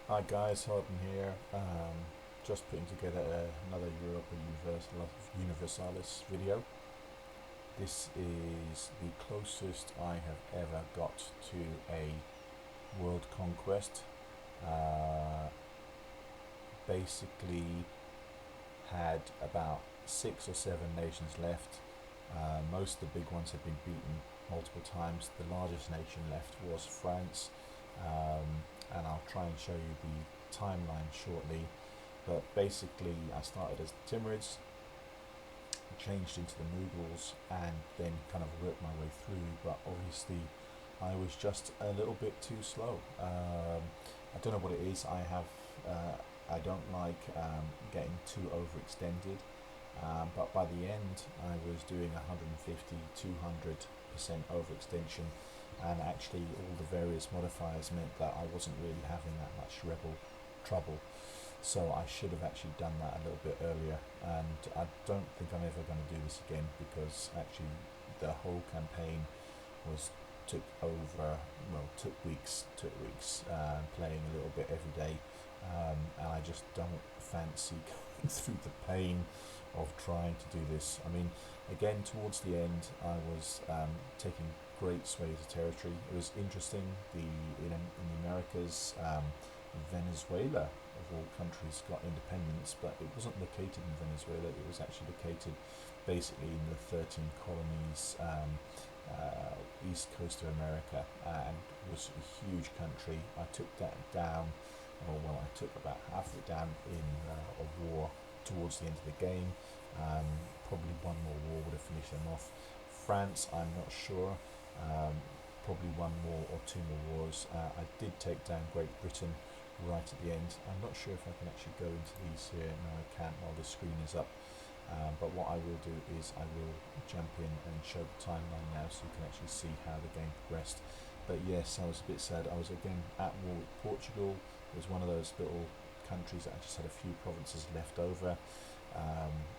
Hi guys, Harden here. Just putting together another Europa Universalis video. This is the closest I have ever got to a world conquest. Uh, Basically had about 6 or 7 nations left. Most of the big ones have been beaten multiple times. The largest nation left was France, and I'll try and show you the timeline shortly. But basically, I started as the Timurids, changed into the Mughals, and then kind of worked my way through. But obviously, I was just a little bit too slow. I don't know what it is. I don't like getting too overextended. But by the end, I was doing 150, 200% overextension, and actually all the various modifiers meant that I wasn't really having that much rebel trouble. So I should have actually done that a little bit earlier, and I don't think I'm ever going to do this again because actually the whole campaign was took weeks, playing a little bit every day, and I just don't fancy going through the pain of trying to do this. I mean, again, towards the end, I was taking great swathes of territory. It was interesting. In the Americas, Venezuela of all countries got independence, but it wasn't located in Venezuela. It was actually located basically in the 13 colonies, east coast of America, and was a huge country. I took that down, I took about half of it down in a war towards the end of the game. Probably one more war would have finished them off. France, I'm not sure. Probably one more or two more wars. I did take down Great Britain right at the end. I'm not sure if I can actually go into these here. No, I can't while the screen is up. But what I will do is I will jump in and show the timeline now so you can actually see how the game progressed. But yes, I was a bit sad. I was again at war with Portugal. It was one of those little countries that I just had a few provinces left over.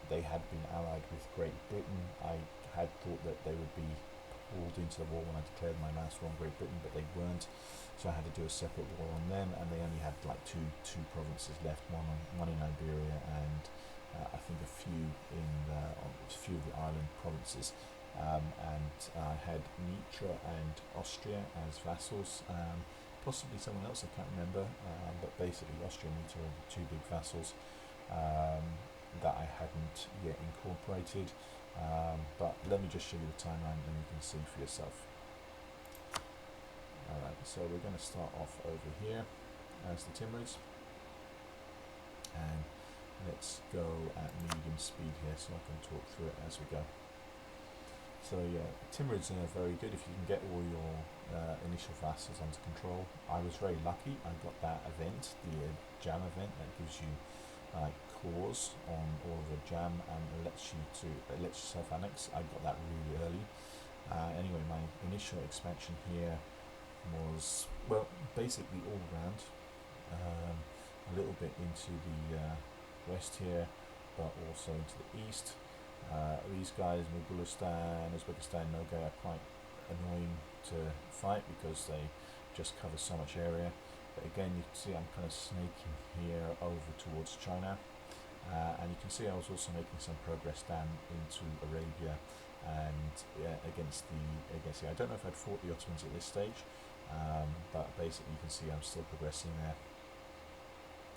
They had been allied with Great Britain. I had thought that they would be pulled into the war when I declared my last war on Great Britain, but they weren't. So I had to do a separate war on them, and they only had like two provinces left, one in Iberia and I think a few of the island provinces. And I had Nitra and Austria as vassals, possibly someone else, I can't remember, but basically Austria and Nitra are the two big vassals that I hadn't yet incorporated. But let me just show you the timeline and you can see for yourself. Alright, so we're going to start off over here as the Timurids, and let's go at medium speed here so I can talk through it as we go. So yeah, Timurids are very good if you can get all your initial vassals under control. I was very lucky. I got that event, the jam event, that gives you cores on all of the jam and lets you self-annex. I got that really early. Anyway, my initial expansion here was, well, basically all around, a little bit into the west here, but also into the east. These guys, Mughalistan, Uzbekistan, Nogai, are quite annoying to fight because they just cover so much area. But again, you can see I'm kind of snaking here over towards China, and you can see I was also making some progress down into Arabia and against the I don't know if I'd fought the Ottomans at this stage, but basically you can see I'm still progressing there,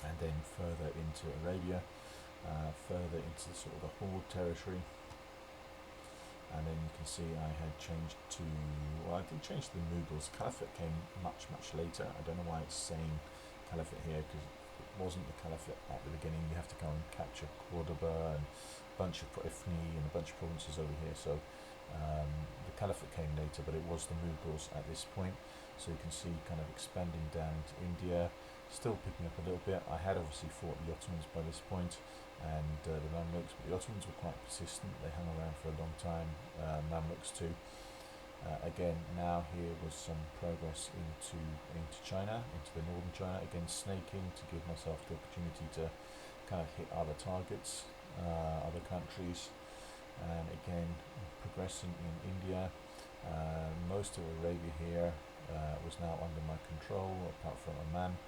and then further into Arabia, further into sort of the Horde territory, and then you can see I had changed to, well, I did change to the Mughals. Caliphate came much later. I don't know why it's saying Caliphate here, because it wasn't the Caliphate at the beginning. You have to go and capture Cordoba and a bunch of Ifni and a bunch of provinces over here, so the Caliphate came later, but it was the Mughals at this point. So you can see kind of expanding down to India, still picking up a little bit. I had obviously fought the Ottomans by this point, and the Mamluks, but the Ottomans were quite persistent. They hung around for a long time. Mamluks too. Again, now here was some progress into China, into the northern China. Again, snaking to give myself the opportunity to kind of hit other targets, other countries, and again progressing in India. Most of Arabia here was now under my control, apart from Oman.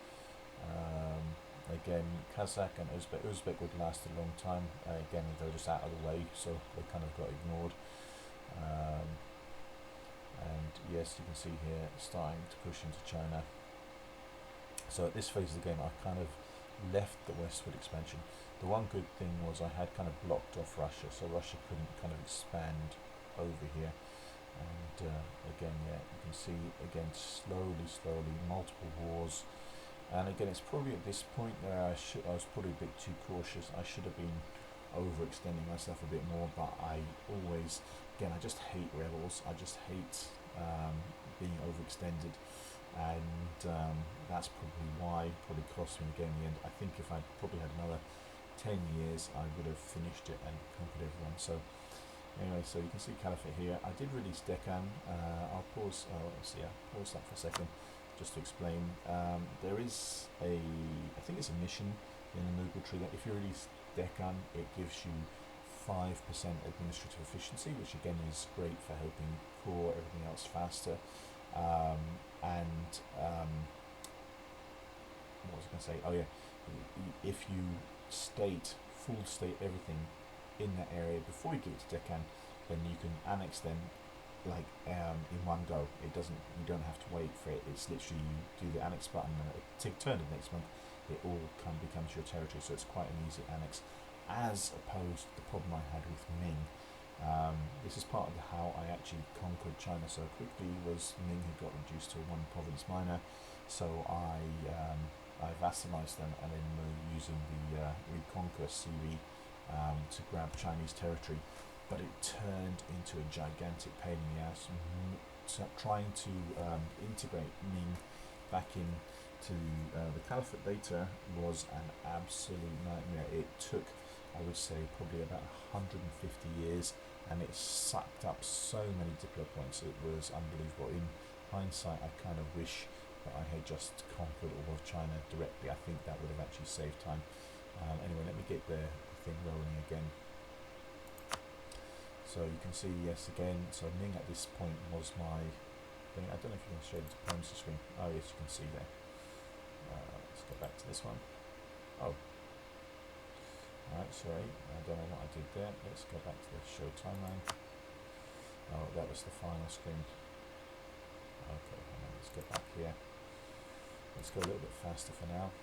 again, Kazakh and Uzbek would last a long time. Again, they were just out of the way, so they kind of got ignored. Um, and yes, you can see here starting to push into China. So at this phase of the game, I kind of left the westward expansion. The one good thing was I had kind of blocked off Russia, so Russia couldn't kind of expand over here. And again, yeah, you can see again slowly multiple wars. And again, it's probably at this point where I was probably a bit too cautious. I should have been overextending myself a bit more, but I always, again, I just hate rebels. I just hate being overextended, and that's probably why it probably cost me again in the end. I think if I'd probably had another 10 years, I would have finished it and conquered everyone. So anyway, so you can see Caliphate here. I did release Deccan. I'll pause. Let's see. I'll pause that for a second, just to explain. There is I think it's a mission in the Mughal tree that if you release Deccan, it gives you 5% administrative efficiency, which again is great for helping core everything else faster. What was I going to say? Oh yeah, if you full state everything in that area before you get to Deccan, then you can annex them like in one go. You don't have to wait for it. It's literally you do the annex button and turn it next month. It all becomes your territory. So it's quite an easy annex, as opposed to the problem I had with Ming. This is part of how I actually conquered China so quickly. Was Ming had got reduced to one province minor, so I vassalized them, and then using the Reconquest CV to grab Chinese territory. But it turned into a gigantic pain in the ass. Trying to integrate Ming back into the Caliphate later was an absolute nightmare. It took, I would say, probably about 150 years, and it sucked up so many diplo points. It was unbelievable. In hindsight, I kind of wish that I had just conquered all of China directly. I think that would have actually saved time. Anyway, let me get the thing rolling again. So you can see, yes, again, so Ming at this point was my thing. I don't know if you can show the poems to screen. Oh yes, you can see there. Let's go back to this one. Oh, alright, sorry, I don't know what I did there. Let's go back to the show timeline. Oh, that was the final screen. Okay, let's get back here. Let's go a little bit faster for now.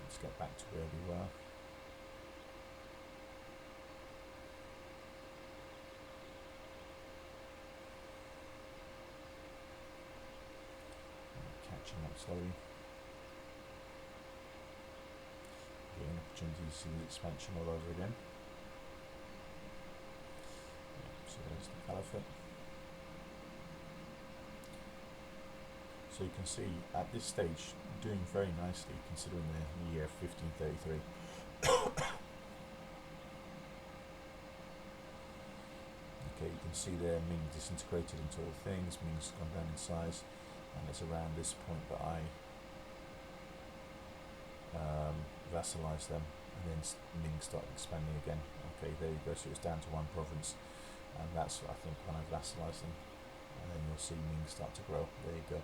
Let's get back to where we were. Catching up slowly. Getting an opportunity to see the expansion all over again. So there's the Caliphate. So you can see at this stage doing very nicely considering the year 1533. Okay, you can see there Ming disintegrated into all things. Ming's gone down in size, and it's around this point that I vassalized them, and then Ming started expanding again. Okay, there you go. So it was down to one province, and that's I think when I vassalized them, and then you'll see Ming start to grow. There you go.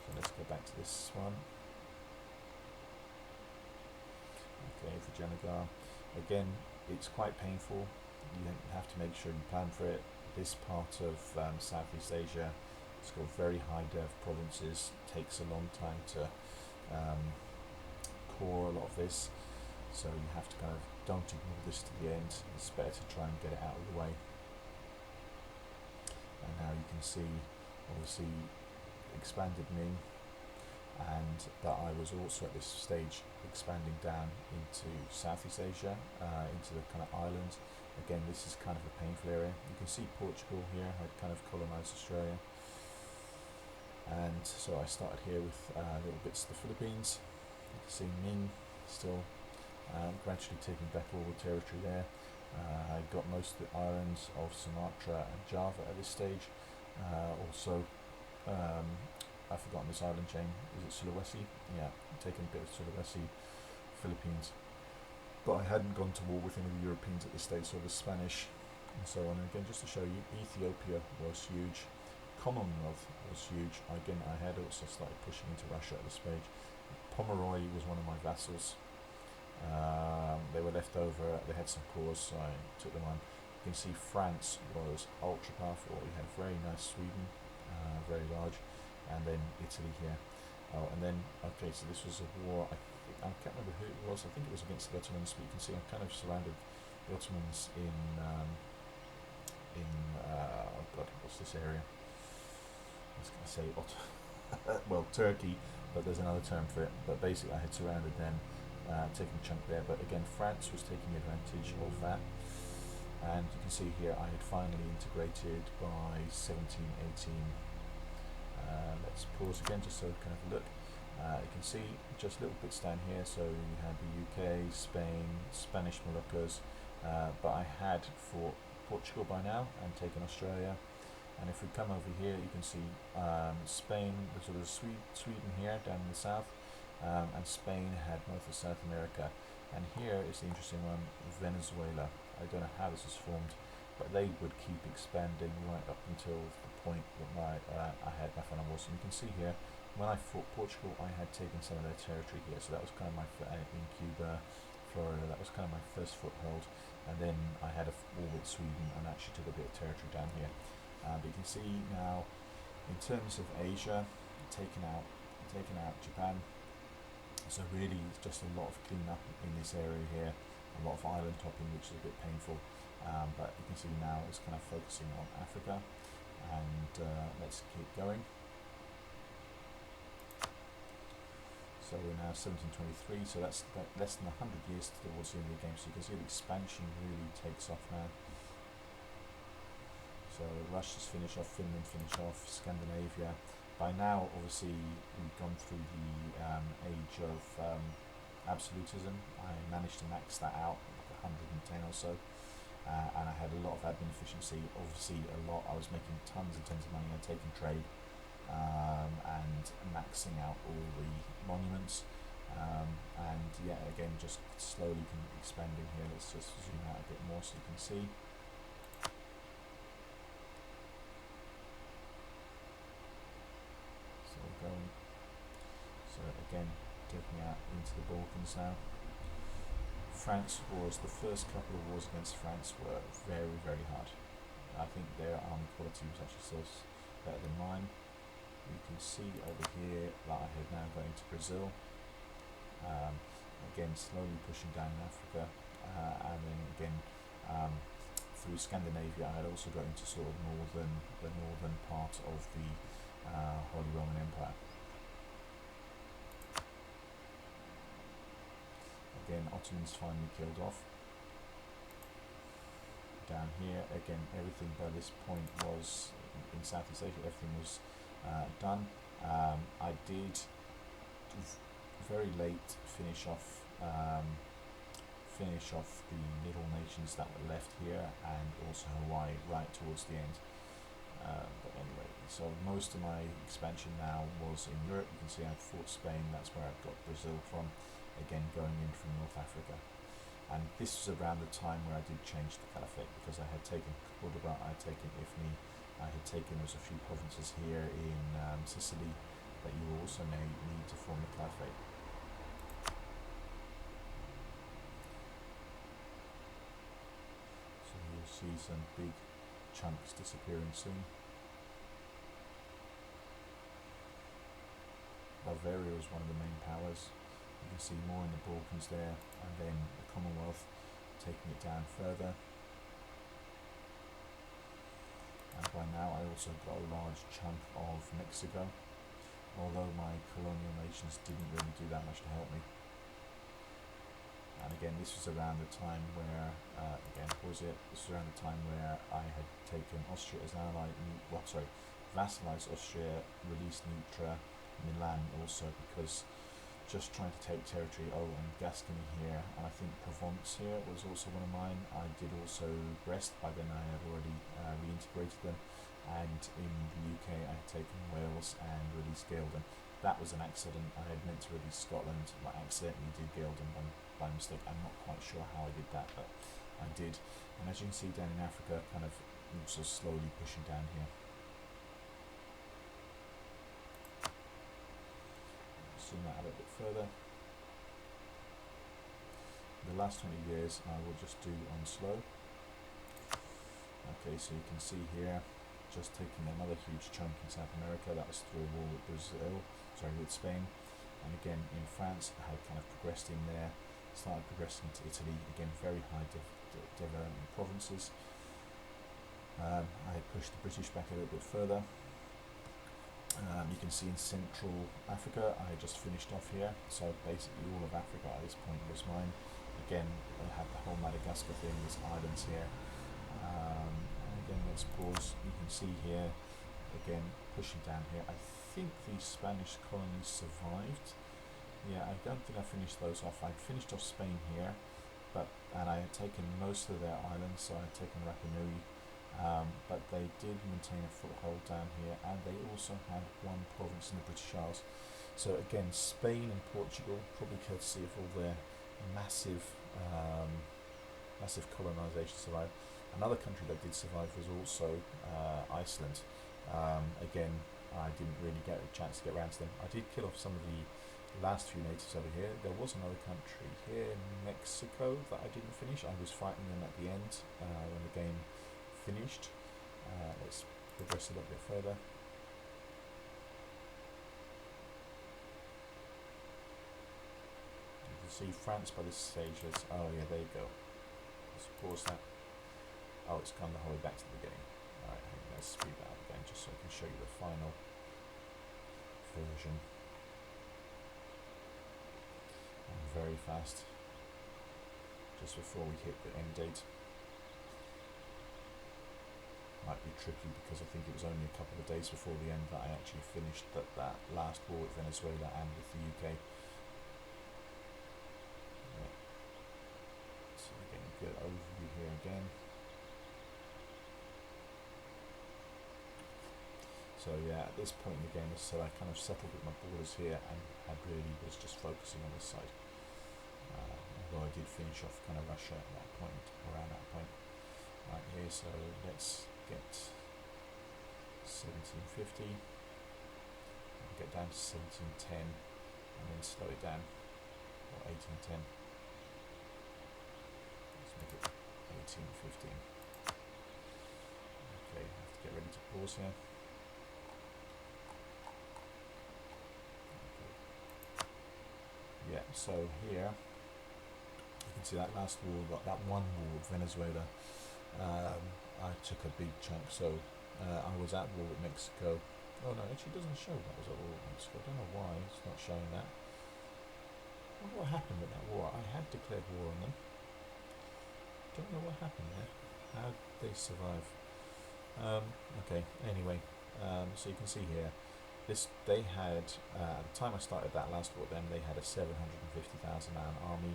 So let's go back to this one. Okay, for Janagar. Again, it's quite painful. You have to make sure you plan for it. This part of Southeast Asia, it's got very high dev provinces. Takes a long time to core a lot of this. So you have to kind of don't ignore this to the end. It's better to try and get it out of the way. And now you can see, obviously, expanded Ming, and that I was also at this stage expanding down into Southeast Asia, into the kind of islands. Again, this is kind of a painful area. You can see Portugal here had kind of colonised Australia, and so I started here with little bits of the Philippines. You can see Ming still gradually taking back all the territory there. I got most of the islands of Sumatra and Java at this stage. Also, I've forgotten this island chain. Is it Sulawesi? Yeah, taking a bit of Sulawesi, Philippines. But I hadn't gone to war with any of the Europeans at this stage, so the Spanish and so on. And again, just to show you, Ethiopia was huge. Commonwealth was huge. Again, I had also started pushing into Russia at this stage. Pomeroy was one of my vassals. They were left over, they had some cores, so I took them on. You can see France was ultra powerful. We had very nice Sweden, very large, and then Italy here. Oh, and then, okay, so this was a war, I can't remember who it was, I think it was against the Ottomans, but you can see I'm kind of surrounded the Ottomans in oh god, what's this area? I was going to say well, Turkey, but there's another term for it. But basically, I had surrounded them, taking a chunk there. But again, France was taking advantage of that. And you can see here, I had finally integrated by 1718. Let's pause again just so we can have a look. You can see just little bits down here. So you had the UK, Spain, Spanish Moluccas, but I had fought Portugal by now and taken Australia. And if we come over here, you can see Spain, so there's Sweden here down in the south, and Spain had most of South America. And here is the interesting one, Venezuela. I don't know how this is formed, but they would keep expanding right up until the point that I had my final war. So you can see here, when I fought Portugal, I had taken some of their territory here. So that was kind of my, in Cuba, Florida, that was kind of my first foothold. And then I had a war with Sweden and actually took a bit of territory down here. But you can see now, in terms of Asia, taking out Japan. So really, it's just a lot of cleanup in this area here, a lot of island hopping, which is a bit painful. But you can see now it's kind of focusing on Africa, and let's keep going. So we're now 1723, so that's less than 100 years towards the end of the game. So you can see the expansion really takes off now. So Russia's finished off, Finland finished off, Scandinavia. By now, obviously, we've gone through the age of absolutism. I managed to max that out, like 110 or so, and I had a lot of admin efficiency. Obviously, a lot. I was making tons and tons of money. I'd taken trade and maxing out all the monuments. And yeah, again, just slowly expanding here. Let's just zoom out a bit more so you can see. Going. So again, taking out into the Balkans now. France wars, the first couple of wars against France were very, very hard. I think their army quality was actually still better than mine. You can see over here that I had now got into Brazil. Again, slowly pushing down in Africa, and then again through Scandinavia. I had also got into sort of the northern part of the Holy Roman Empire. Again, Ottomans finally killed off. Down here, again, everything by this point was, in Southeast Asia, everything was done. I did very late finish off the little nations that were left here, and also Hawaii right towards the end. But anyway, so most of my expansion now was in Europe. You can see I fought Spain, that's where I got Brazil from, again going in from North Africa. And this was around the time where I did change the caliphate, because I had taken Cordoba, I had taken Ifni, I had taken, there was a few provinces here in Sicily that you also may need to form the caliphate. So you'll see some big chunks disappearing soon. Bulgaria was one of the main powers. You can see more in the Balkans there, and then the Commonwealth taking it down further. And by now I also got a large chunk of Mexico, although my colonial nations didn't really do that much to help me. And again, this was around the time where, this was around the time where I had taken Austria as an ally, vassalized Austria, released Nitra, Milan also, because just trying to take territory. Oh, and Gascony here, and I think Provence here was also one of mine. I did also Brest, by then I had already reintegrated them, and in the UK I had taken Wales and released Geldon. That was an accident. I had meant to release Scotland, but I accidentally did Geldon by mistake. I'm not quite sure how I did that, but I did. And as you can see down in Africa, kind of also slowly pushing down here. zoom that a little bit further. The last 20 years I will just do on slow. Okay, so you can see here, just taking another huge chunk in South America. That was through a war with with Spain. And again, in France, I had kind of progressed in there, started progressing to Italy, again, very high development provinces. I had pushed the British back a little bit further. You can see in Central Africa, I had just finished off here, so basically all of Africa at this point was mine. Again, I had the whole Madagascar thing, these islands here. And again, let's pause. You can see here, again, pushing down here. I think the Spanish colonies survived. Yeah, I don't think I finished those off. I finished off Spain here, and I had taken most of their islands, so I had taken Rapa Nui. But they did maintain a foothold down here, and they also had one province in the British Isles. So again, Spain and Portugal, probably courtesy of all their massive colonisation, survived. Another country that did survive was also Iceland. Again, I didn't really get a chance to get around to them. I did kill off some of the last few natives over here. There was another country here, Mexico, that I didn't finish. I was fighting them at the end when the game finished. Let's progress a little bit further. You can see France by this stage. Oh yeah, there you go. Let's pause that. Oh, it's gone the whole way back to the beginning. Alright, let's speed that up again just so I can show you the final version. And very fast. Just before we hit the end date. Might be tricky because I think it was only a couple of days before the end that I actually finished that last war with Venezuela and with the UK. Yeah. So we're getting a good overview here again. So yeah, at this point in the game, as I said, I kind of settled with my borders here and I really was just focusing on this side. Although I did finish off kind of Russia at that point, around that point. Right here, so let's get 1750, and get down to 1710, and then slow it down, or 1810. Let's make it 1815. Okay, I have to get ready to pause here. Yeah, so here you can see that last war, that one war with Venezuela. I took a big chunk, so I was at war with Mexico. Oh no, actually it doesn't show that I was at war with Mexico. I don't know why it's not showing that. I wonder what happened with that war. I had declared war on them. Don't know what happened there. How did they survive? Okay, anyway, so you can see here, they had, at the time I started that last war with them, they had a 750,000 man army.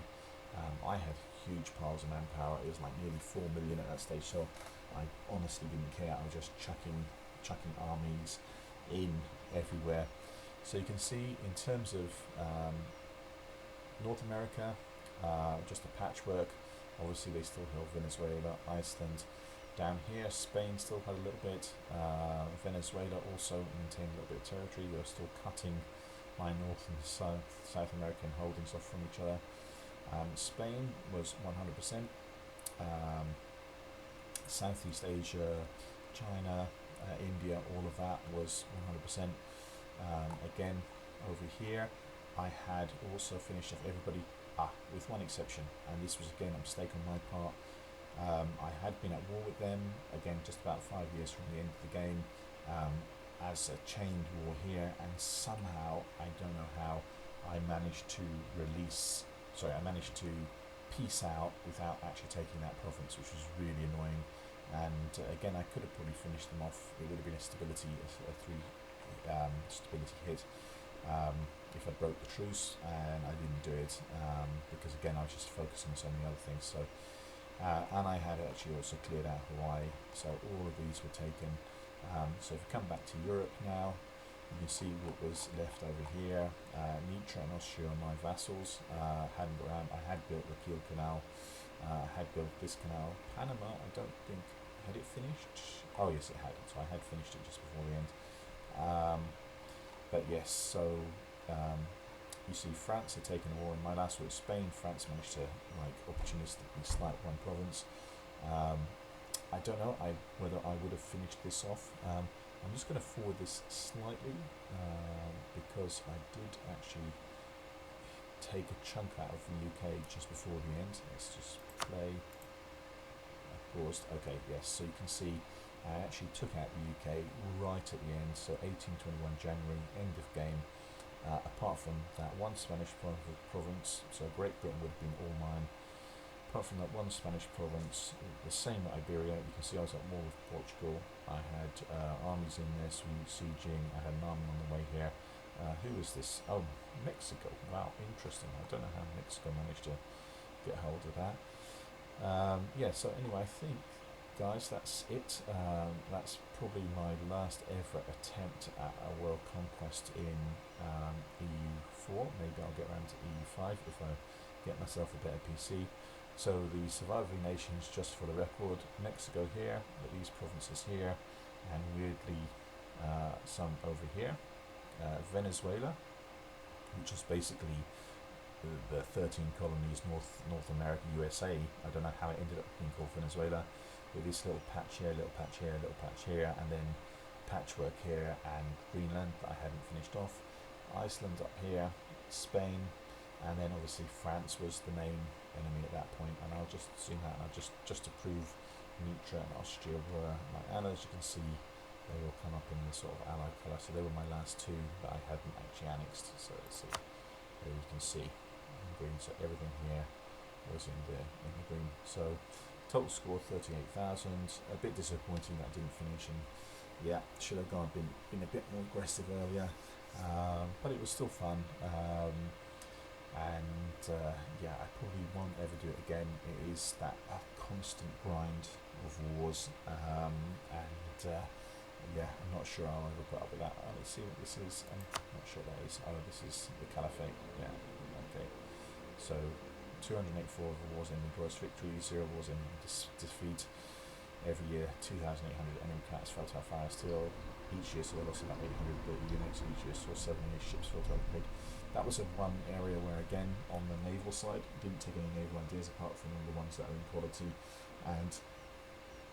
I had huge piles of manpower. It was like nearly 4 million at that stage, so I honestly didn't care. I was just chucking armies in everywhere. So you can see in terms of North America, just a patchwork. Obviously they still held Venezuela, Iceland. Down here, Spain still had a little bit. Venezuela also maintained a little bit of territory. They were still cutting my North and South American holdings off from each other. Spain was 100%. Southeast Asia, China, India, all of that was 100%. Again, over here, I had also finished off everybody, with one exception, and this was again a mistake on my part. I had been at war with them, again just about 5 years from the end of the game, as a chained war here, and somehow, I don't know how, I managed to peace out without actually taking that province, which was really annoying. And again, I could have probably finished them off. It would have been a stability hit if I broke the truce, and I didn't do it because again I was just focusing on so many other things. So and I had actually also cleared out Hawaii, so all of these were taken. So if we come back to Europe now, you can see what was left over here. Nitra and Austria are my vassals. Hadn't got around. I had built the Kiel Canal. Had built this canal. Panama, I don't think, had it finished? Oh yes, it had. So I had finished it just before the end. But yes, so you see France had taken a war. In my last war with Spain, France managed to like opportunistically slight one province. I don't know whether I would have finished this off. I'm just going to forward this slightly because I did actually take a chunk out of the UK just before the end. Let's just play. I paused. Okay, yes. So you can see I actually took out the UK right at the end. So 1821 January, end of game. Apart from that one Spanish province, so Great Britain would have been all mine. Apart from that one Spanish province, the same at Iberia. You can see I was at war with Portugal. I had armies in there sieging. I had an army on the way here. Who was this? Oh, Mexico. Wow, interesting. I don't know how Mexico managed to get hold of that. Yeah, so anyway, I think, guys, that's it. That's probably my last ever attempt at a world conquest in EU4. Maybe I'll get around to EU5 if I get myself a better PC. So the surviving nations, just for the record: Mexico here, these provinces here, and weirdly some over here. Venezuela, which is basically the 13 colonies North America, USA. I don't know how it ended up being called Venezuela, with this little patch here, little patch here, little patch here, and then patchwork here, and Greenland that I hadn't finished off. Iceland up here, Spain, and then obviously France was the main enemy at that point. And I'll just zoom out, and just to prove Nitra and Austria were my allies. You can see they will come up in the sort of allied colour. So they were my last two that I hadn't actually annexed. So let's see, there you can see in green. So everything here was in the green. So total score 38,000. A bit disappointing that I didn't finish, and yeah, should have been a bit more aggressive earlier, but it was still fun. Yeah, I probably won't ever do it again. It is that constant grind of wars, yeah, I'm not sure I'll ever put up with that. Let's see what this is. I'm not sure what that is. Oh, this is the Caliphate. Yeah, okay. So 284 of the wars ending gross victory, 0 wars ending defeat. Every year, 2,800 enemy cats fell to our fire steel. Each year saw the loss of about 830 units. Each year saw 7 new ships fell to upgrade. That was one area where, again, on the naval side, didn't take any naval ideas apart from the ones that are in quality. And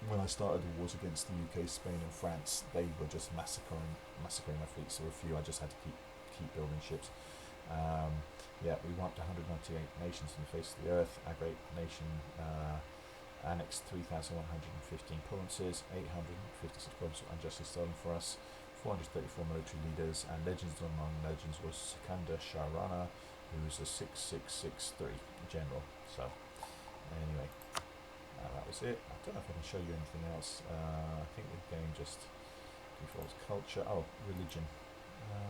when I started the wars against the UK, Spain, and France, they were just massacring my fleets. So a few I just had to keep building ships. Yeah, we wiped 198 nations on the face of the earth. Our great nation annexed 3,115 provinces, 856 provinces were unjustly stolen for us, 434 military leaders, and legends among legends was Sikandar Shah Rana, who was a 6663 general. So, anyway, that was it. I don't know if I can show you anything else. I think the game just defaults culture. Oh, religion. I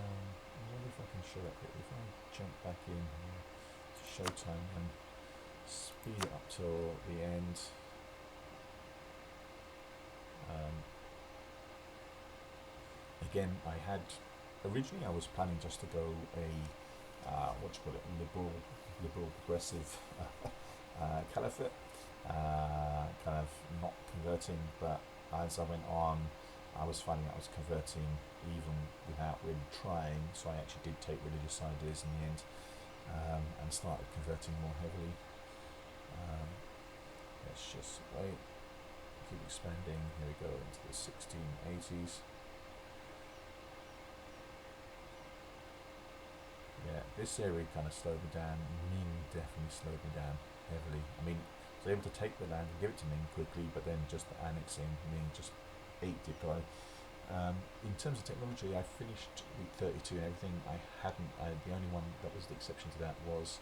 wonder if I can show that quickly. If I jump back in here to Showtime and speed it up till the end. Again, originally I was planning just to go a liberal progressive caliphate, kind of not converting, but as I went on, I was finding I was converting even without really trying. So I actually did take religious ideas in the end, and started converting more heavily. Let's just wait, keep expanding. Here we go into the 1680s. Yeah, this area kind of slowed me down. Ming definitely slowed me down heavily. I mean, I was able to take the land and give it to Ming quickly, but then just annexing Ming just ate it. In terms of technology, I finished week 32 and everything. The only one that was the exception to that was,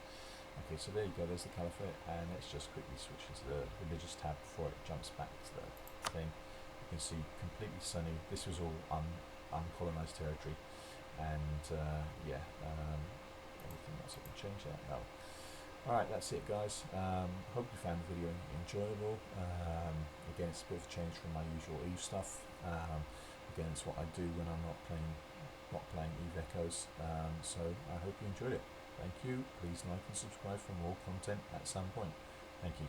okay, so there you go, there's the Caliphate, and let's just quickly switch into the religious tab before it jumps back to the thing. You can see completely sunny. This was all uncolonized territory. And everything else I can change that. No. Alright, that's it, guys. Hope you found the video enjoyable. Again, it's a bit of a change from my usual Eve stuff. Again, it's what I do when I'm not playing Eve Echoes. So I hope you enjoyed it. Thank you. Please like and subscribe for more content at some point. Thank you.